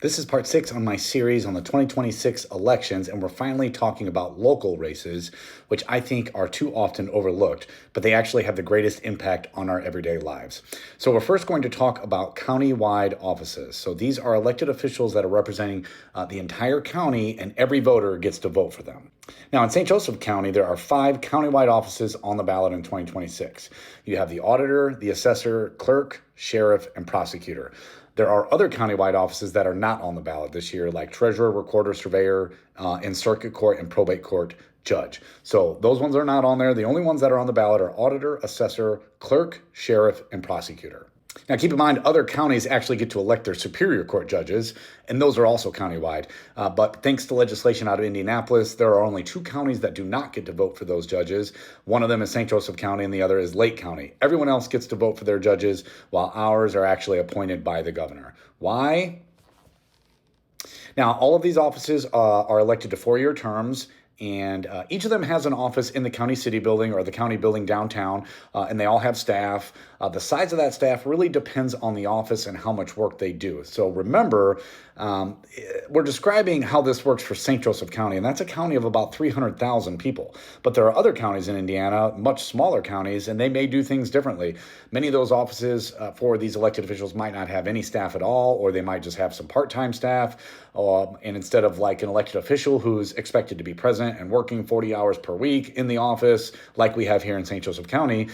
This is part 6 on my series on the 2026 elections, and we're finally talking about local races, which I think are too often overlooked, but they actually have the greatest impact on our everyday lives. So we're first going to talk about county-wide offices. So these are elected officials that are representing the entire county, and every voter gets to vote for them. Now, in St. Joseph County, there are 5 countywide offices on the ballot in 2026. You have the auditor, the assessor, clerk, sheriff, and prosecutor. There are other countywide offices that are not on the ballot this year, like treasurer, recorder, surveyor, and circuit court and probate court judge. So those ones are not on there. The only ones that are on the ballot are auditor, assessor, clerk, sheriff, and prosecutor. Now, keep in mind, other counties actually get to elect their superior court judges, and those are also countywide. But thanks to legislation out of Indianapolis, there are only 2 counties that do not get to vote for those judges. One of them is St. Joseph County, and the other is Lake County. Everyone else gets to vote for their judges, while ours are actually appointed by the governor. Why? Now, all of these offices are elected to 4-year terms, and each of them has an office in the county city building or the county building downtown, and they all have staff. The size of that staff really depends on the office and how much work they do. So remember, we're describing how this works for St. Joseph County, and that's a county of about 300,000 people. But there are other counties in Indiana, much smaller counties, and they may do things differently. Many of those offices for these elected officials might not have any staff at all, or they might just have some part-time staff. And instead of like an elected official who's expected to be present and working 40 hours per week in the office, like we have here in St. Joseph County,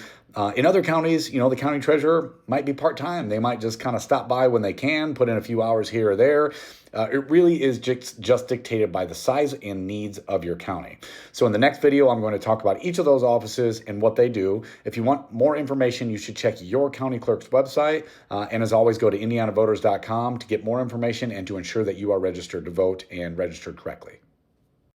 in other counties, the county treasurer might be part-time. They might just kind of stop by when they can, put in a few hours here or there. It really is just dictated by the size and needs of your county. So in the next video, I'm going to talk about each of those offices and what they do. If you want more information, you should check your county clerk's website. And as always, go to indianavoters.com to get more information and to ensure that you are registered to vote and registered correctly.